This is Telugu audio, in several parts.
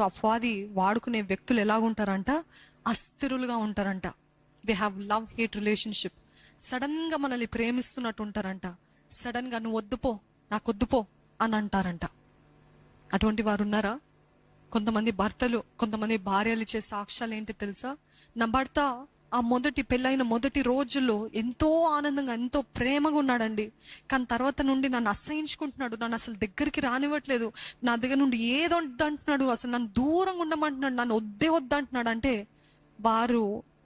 అపవాది వాడుకునే వ్యక్తులు ఎలాగుంటారంట, అస్థిరులుగా ఉంటారంట. They have love hate relationship. Sudden గా మనల్ని ప్రేమిస్తున్నట్టు ఉంటారంట, సడన్ గా నువ్వు వద్దుపో, నాకు వద్దుపో అని అంటారంట. అటువంటి వారు ఉన్నారా? కొంతమంది భర్తలు, కొంతమంది భార్యలు ఇచ్చే సాక్ష్యాలు ఏంటి తెలుసా? నా భర్త ఆ పెళ్ళైన మొదటి రోజుల్లో ఎంతో ఆనందంగా, ఎంతో ప్రేమగా ఉన్నాడండి. కానీ తర్వాత నుండి నన్ను అసహించుకుంటున్నాడు, నన్ను అసలు దగ్గరికి రానివ్వట్లేదు, నా దగ్గర నుండి ఏదో వద్దంటున్నాడు, అసలు నన్ను దూరంగా ఉండమంటున్నాడు, నన్ను వద్దే వద్దంటున్నాడు అంటే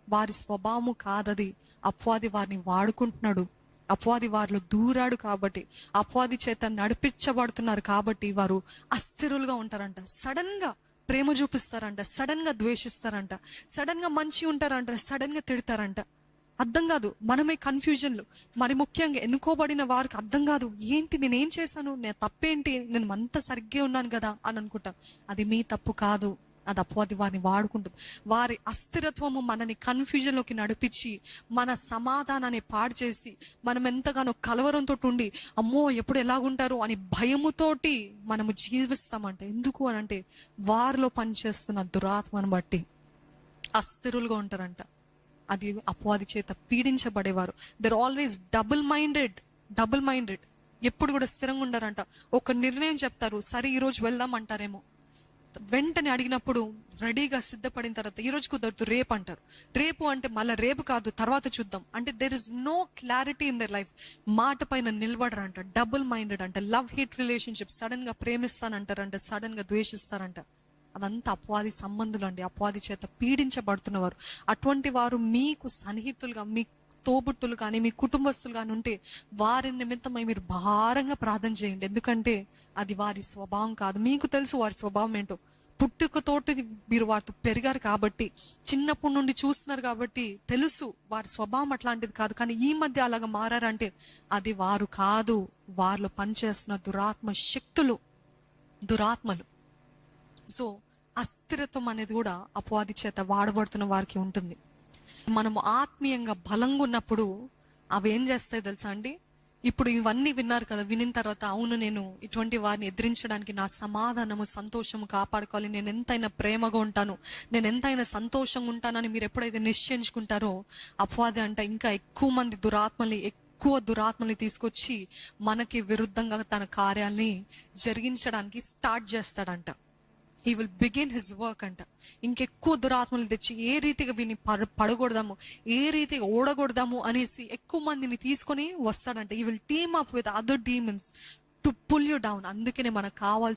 వారి స్వభావము కాదది. అపవాది వారిని వాడుకుంటున్నాడు. అపవాది వారిలో దూరాడు కాబట్టి, అపవాది చేత నడిపించబడుతున్నారు కాబట్టి వారు అస్థిరులుగా ఉంటారంట. సడన్ గా ప్రేమ చూపిస్తారంట, సడన్ గా ద్వేషిస్తారంట, సడన్ గా మంచి ఉంటారంట, సడన్ గా తిడతారంట. అర్థం కాదు, మనమే కన్ఫ్యూజన్లు. మరి ముఖ్యంగా ఎన్నుకోబడిన వారికి అర్థం కాదు, ఏంటి నేనేం చేశాను, నేను తప్పేంటి, నేను అంత సరిగ్గా ఉన్నాను కదా అని అనుకుంటాం. అది మీ తప్పు కాదు, అది అపవాది వారిని వాడుకుంటుంది. వారి అస్థిరత్వము మనని కన్ఫ్యూజన్లోకి నడిపించి, మన సమాధానాన్ని పాడు చేసి, మనం ఎంతగానో కలవరంతో ఉండి, అమ్మో ఎప్పుడు ఎలాగుంటారు అని భయముతోటి మనము జీవిస్తామంట. ఎందుకు అని అంటే వారిలో పనిచేస్తున్న దురాత్మను బట్టి అస్థిరులుగా ఉంటారంట. అది అపవాది చేత పీడించబడేవారు. They're always double minded. ఎప్పుడు కూడా స్థిరంగా ఉండరంట. ఒక నిర్ణయం చెప్తారు, సరే ఈ రోజు వెళ్దాం అంటారేమో, వెంటనే అడిగినప్పుడు రెడీగా సిద్ధపడిన తర్వాత ఈ రోజు కుదరదు రేపు అంటారు. రేపు అంటే మళ్ళీ రేపు కాదు, తర్వాత చూద్దాం అంటే there is no clarity in their life. మాట పైన నిలబడరంట, డబుల్ మైండెడ్ అంట. లవ్ హేట్ రిలేషన్షిప్, సడన్ గా ప్రేమిస్తానంటారంట, సడన్ గా ద్వేషిస్తారంట. అదంతా అపవాది సంబంధులు అండి, అపవాది చేత పీడించబడుతున్నవారు. అటువంటి వారు మీకు సన్నిహితులుగా, మీ తోబుట్టులు కానీ, మీ కుటుంబస్తులు కానీ ఉంటే వారి నిమిత్తమై మీరు భారంగా ప్రార్థన చేయండి. ఎందుకంటే అది వారి స్వభావం కాదు. మీకు తెలుసు వారి స్వభావం ఏంటో. పుట్టుకతోటి మీరు వారితో పెరిగారు కాబట్టి, చిన్నప్పటి నుండి చూస్తున్నారు కాబట్టి తెలుసు వారి స్వభావం అట్లాంటిది కాదు. కానీ ఈ మధ్య అలాగా మారారంటే అది వారు కాదు, వారిలో పనిచేస్తున్న దురాత్మలు. సో అస్థిరత్వం అనేది కూడా అపవాది చేత వాడబడుతున్న వారికి ఉంటుంది. మనము ఆత్మీయంగా బలంగా ఉన్నప్పుడు అవి ఏం చేస్తాయి తెలుసా అండి? ఇప్పుడు ఇవన్నీ విన్నారు కదా, వినిన తర్వాత అవును నేను ఇటువంటి వారిని ఎదిరించడానికి నా సమాధానము, సంతోషము కాపాడుకోవాలి, నేను ఎంతైనా ప్రేమగా ఉంటాను, నేను ఎంతైనా సంతోషంగా ఉంటానని మీరు ఎప్పుడైతే నిశ్చయించుకుంటారో, అపవాది అంటే ఇంకా ఎక్కువ దురాత్మల్ని తీసుకొచ్చి మనకి విరుద్ధంగా తన కార్యాల్ని జరిగించడానికి స్టార్ట్ చేస్తాడంట. He will begin his work అంట. ఇంకెక్కువ దురాత్మలు తెచ్చి ఏ రీతిగా వీని పడగొడదాము, ఏ రీతిగా ఓడగొడదాము అనేసి ఎక్కువ మందిని తీసుకొని వస్తాడంట. He will team up with other demons to pull you down. అందుకనే మనకు కావాల్సిన